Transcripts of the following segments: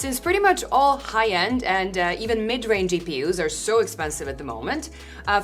Since pretty much all high-end and even mid-range GPUs are so expensive at the moment,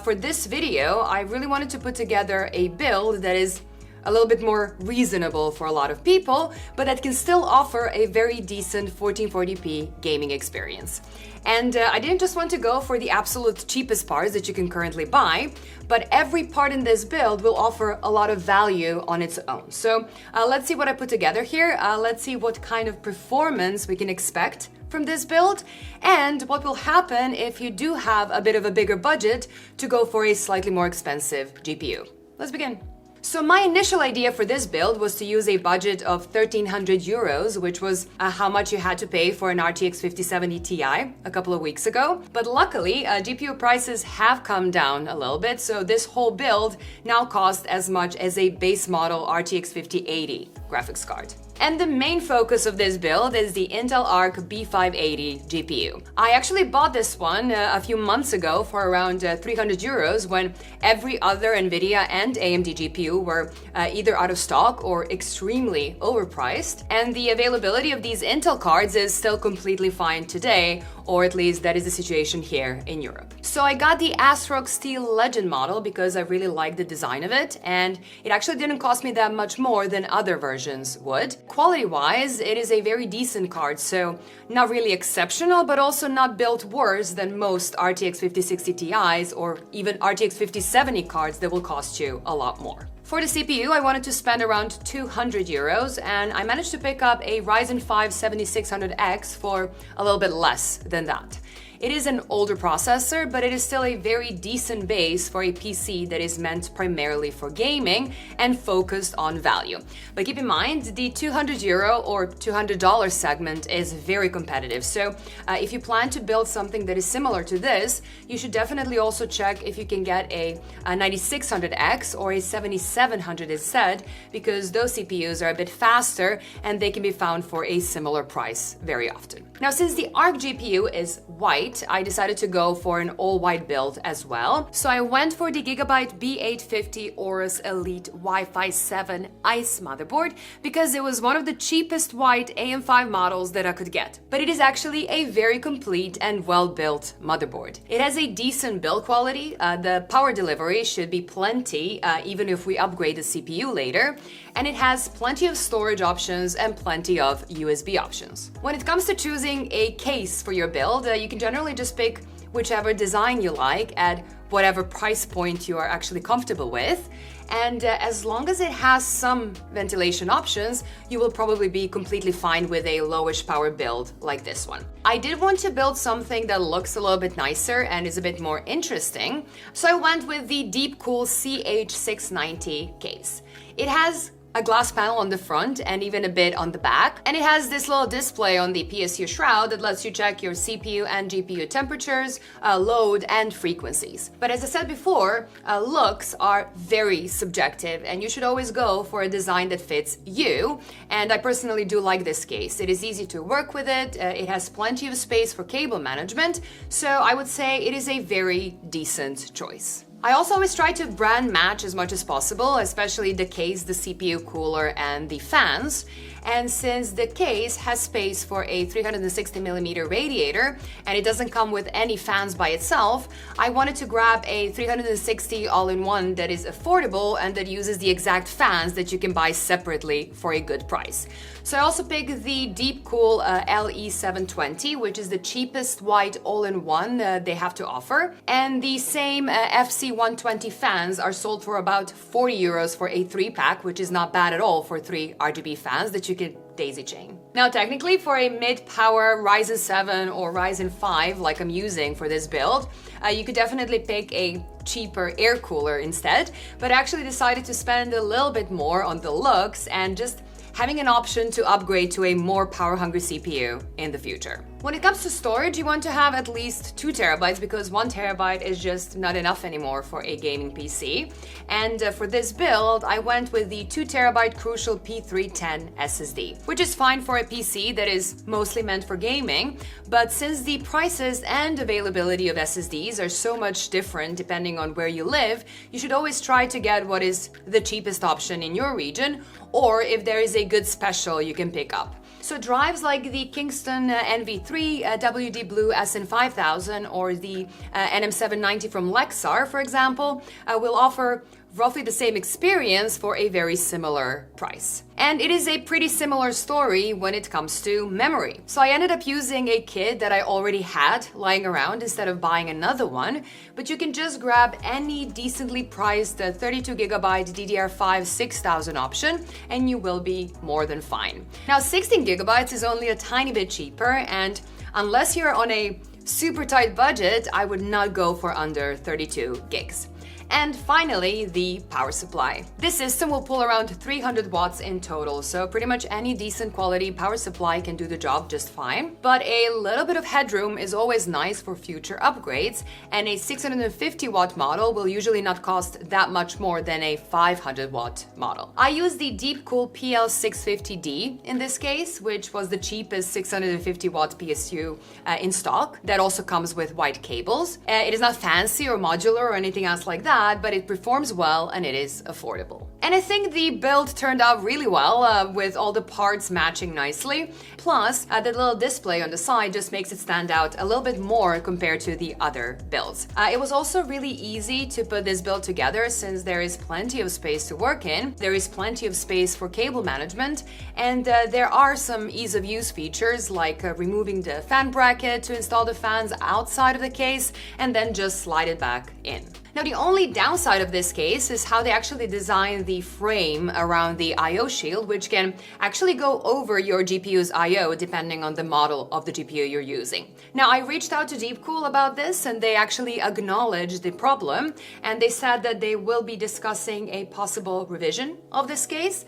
for this video, I really wanted to put together a build that is a little bit more reasonable for a lot of people, but that can still offer a very decent 1440p gaming experience. And I didn't just want to go for the absolute cheapest parts that you can currently buy, but every part in this build will offer a lot of value on its own. So let's see what I put together here. Let's see what kind of performance we can expect from this build, and what will happen if you do have a bit of a bigger budget to go for a slightly more expensive GPU. Let's begin. So my initial idea for this build was to use a budget of 1,300 euros, which was how much you had to pay for an RTX 5070 Ti a couple of weeks ago. But luckily, GPU prices have come down a little bit, so this whole build now costs as much as a base model RTX 5080 graphics card. And the main focus of this build is the Intel ARC B580 GPU. I actually bought this one a few months ago for around 300 euros when every other NVIDIA and AMD GPU were either out of stock or extremely overpriced. And the availability of these Intel cards is still completely fine today, or at least that is the situation here in Europe. So I got the ASRock Steel Legend model because I really like the design of it, and it actually didn't cost me that much more than other versions would. Quality-wise, it is a very decent card, so not really exceptional, but also not built worse than most RTX 5060 Ti's or even RTX 5070 cards that will cost you a lot more. For the CPU, I wanted to spend around 200 euros, and I managed to pick up a Ryzen 5 7600X for a little bit less than that. It is an older processor, but it is still a very decent base for a PC that is meant primarily for gaming and focused on value. But keep in mind, the 200 euro or $200 segment is very competitive. So if you plan to build something that is similar to this, you should definitely also check if you can get a 9600X or a 7700 instead, because those CPUs are a bit faster and they can be found for a similar price very often. Now, since the ARC GPU is white, I decided to go for an all-white build as well. So I went for the Gigabyte B850 Aorus Elite Wi-Fi 7 ICE motherboard because it was one of the cheapest white AM5 models that I could get. But it is actually a very complete and well-built motherboard. It has a decent build quality. The power delivery should be plenty, even if we upgrade the CPU later. And it has plenty of storage options and plenty of USB options. When it comes to choosing a case for your build, you can generally just pick whichever design you like at whatever price point you are actually comfortable with. And as long as it has some ventilation options, you will probably be completely fine with a lowish power build like this one. I did want to build something that looks a little bit nicer and is a bit more interesting, so I went with the Deepcool CH690 case. It has a glass panel on the front and even a bit on the back, and it has this little display on the PSU shroud that lets you check your CPU and GPU temperatures, load, and frequencies. But as I said before, looks are very subjective, and you should always go for a design that fits you, and I personally do like this case. It is easy to work with it, it has plenty of space for cable management, so I would say it is a very decent choice. I also always try to brand match as much as possible, especially the case, the CPU cooler, and the fans. And since the case has space for a 360mm radiator and it doesn't come with any fans by itself, I wanted to grab a 360 all-in-one that is affordable and that uses the exact fans that you can buy separately for a good price. So I also picked the Deepcool LE720, which is the cheapest white all-in-one they have to offer. And the same FC120 fans are sold for about 40 euros for a 3-pack, which is not bad at all for 3 RGB fans that you can daisy chain. Now, technically, for a mid-power Ryzen 7 or Ryzen 5 like I'm using for this build, you could definitely pick a cheaper air cooler instead, but I actually decided to spend a little bit more on the looks and just having an option to upgrade to a more power-hungry CPU in the future. When it comes to storage, you want to have at least 2 terabytes because 1 terabyte is just not enough anymore for a gaming PC. And for this build, I went with the 2 terabyte Crucial P310 SSD, which is fine for a PC that is mostly meant for gaming. But since the prices and availability of SSDs are so much different depending on where you live, you should always try to get what is the cheapest option in your region, or if there is a good special you can pick up. So drives like the Kingston NV3, WD Blue SN5000 or the NM790 from Lexar, for example, will offer roughly the same experience for a very similar price. And it is a pretty similar story when it comes to memory. So I ended up using a kit that I already had lying around instead of buying another one, but you can just grab any decently priced 32GB DDR5 6000 option and you will be more than fine. Now 16GB is only a tiny bit cheaper, and unless you're on a super tight budget, I would not go for under 32 gigs. And finally, the power supply. This system will pull around 300 watts in total, so pretty much any decent quality power supply can do the job just fine. But a little bit of headroom is always nice for future upgrades, and a 650 watt model will usually not cost that much more than a 500 watt model. I use the Deepcool PL650D in this case, which was the cheapest 650 watt PSU in stock. That also comes with white cables. It is not fancy or modular or anything else like that, but it performs well and it is affordable. And I think the build turned out really well with all the parts matching nicely. Plus, the little display on the side just makes it stand out a little bit more compared to the other builds. It was also really easy to put this build together since there is plenty of space to work in, there is plenty of space for cable management, and there are some ease of use features like removing the fan bracket to install the fans outside of the case and then just slide it back in. Now, the only downside of this case is how they actually designed the frame around the I/O shield, which can actually go over your GPU's I/O depending on the model of the GPU you're using. Now, I reached out to Deepcool about this and they actually acknowledged the problem, and they said that they will be discussing a possible revision of this case.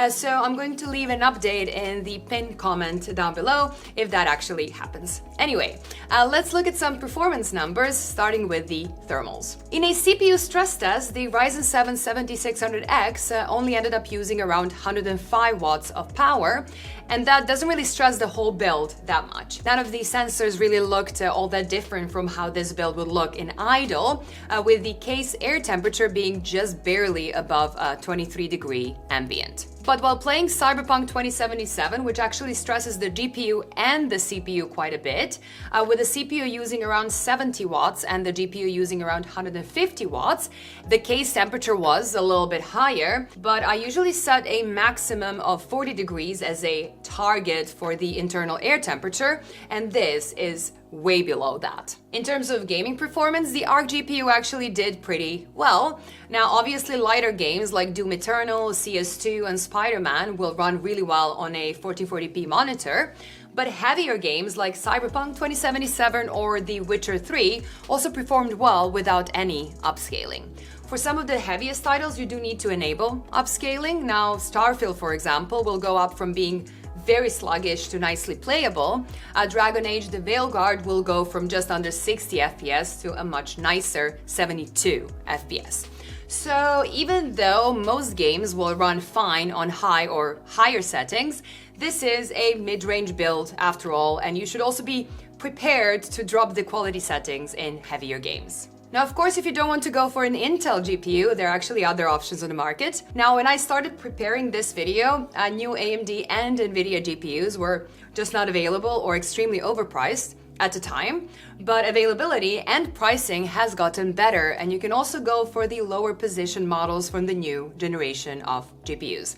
So I'm going to leave an update in the pinned comment down below if that actually happens. Anyway, let's look at some performance numbers, starting with the thermals. In a CPU stress test, the Ryzen 7 7600X only ended up using around 105 watts of power, and that doesn't really stress the whole build that much. None of these sensors really looked all that different from how this build would look in idle, with the case air temperature being just barely above 23-degree ambient. But while playing Cyberpunk 2077, which actually stresses the GPU and the CPU quite a bit, with the CPU using around 70 watts and the GPU using around 150 watts, the case temperature was a little bit higher, but I usually set a maximum of 40 degrees as a target for the internal air temperature, and this is way below that. In terms of gaming performance, the ARC GPU actually did pretty well. Now, obviously lighter games like Doom Eternal, CS2, and Spider-Man will run really well on a 1440p monitor, but heavier games like Cyberpunk 2077 or The Witcher 3 also performed well without any upscaling. For some of the heaviest titles, you do need to enable upscaling. Now, Starfield, for example, will go up from being very sluggish to nicely playable. Dragon Age The Veilguard will go from just under 60 FPS to a much nicer 72 FPS. So even though most games will run fine on high or higher settings, this is a mid-range build after all, and you should also be prepared to drop the quality settings in heavier games. Now, of course, if you don't want to go for an Intel GPU, there are actually other options on the market. Now, when I started preparing this video, new AMD and NVIDIA GPUs were just not available or extremely overpriced at the time, but availability and pricing has gotten better, and you can also go for the lower position models from the new generation of GPUs.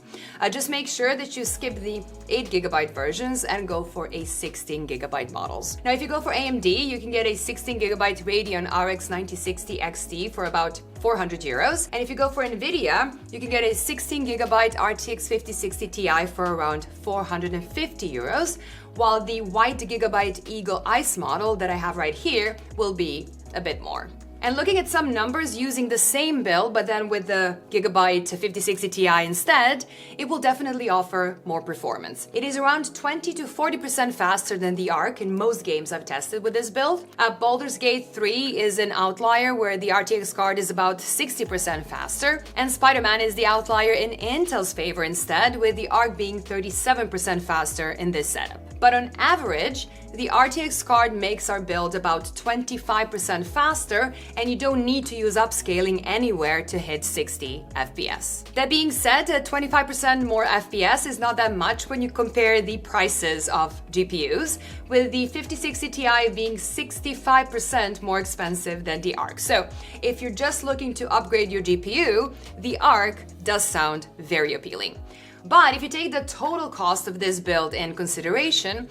Just make sure that you skip the 8GB versions and go for a 16GB models. Now, if you go for AMD, you can get a 16GB Radeon RX 9060 XT for about 400 euros. And if you go for NVIDIA, you can get a 16GB RTX 5060 Ti for around 450 euros, while the white Gigabyte Eagle Ice model that I have right here will be a bit more. And looking at some numbers using the same build, but then with the Gigabyte 5060 Ti instead, it will definitely offer more performance. It is around 20 to 40% faster than the ARC in most games I've tested with this build. Baldur's Gate 3 is an outlier where the RTX card is about 60% faster, and Spider-Man is the outlier in Intel's favor instead, with the ARC being 37% faster in this setup. But on average, the RTX card makes our build about 25% faster, and you don't need to use upscaling anywhere to hit 60 FPS. That being said, 25% more FPS is not that much when you compare the prices of GPUs, with the 5060 Ti being 65% more expensive than the ARC. So if you're just looking to upgrade your GPU, the ARC does sound very appealing. But if you take the total cost of this build in consideration,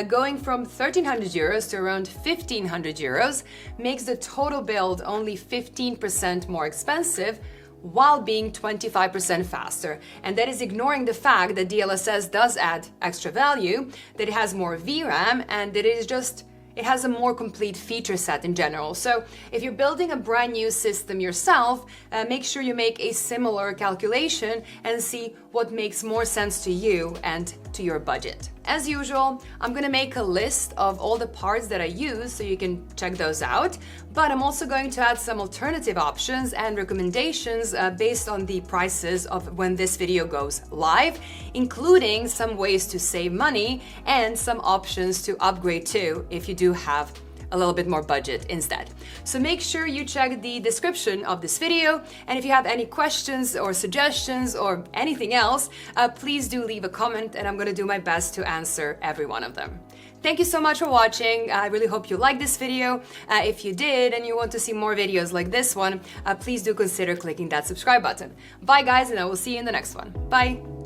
going from 1,300 euros to around 1,500 euros makes the total build only 15% more expensive, while being 25% faster. And that is ignoring the fact that DLSS does add extra value, that it has more VRAM, and that it has a more complete feature set in general. So if you're building a brand new system yourself, make sure you make a similar calculation and see what makes more sense to you and to your budget. As usual, I'm gonna make a list of all the parts that I use so you can check those out, but I'm also going to add some alternative options and recommendations based on the prices of when this video goes live, including some ways to save money and some options to upgrade to if you do have a little bit more budget instead. So make sure you check the description of this video, and if you have any questions or suggestions or anything else, please do leave a comment and I'm gonna do my best to answer every one of them. Thank you so much for watching. I really hope you liked this video. If you did and you want to see more videos like this one, please do consider clicking that subscribe button. Bye guys, and I will see you in the next one. Bye!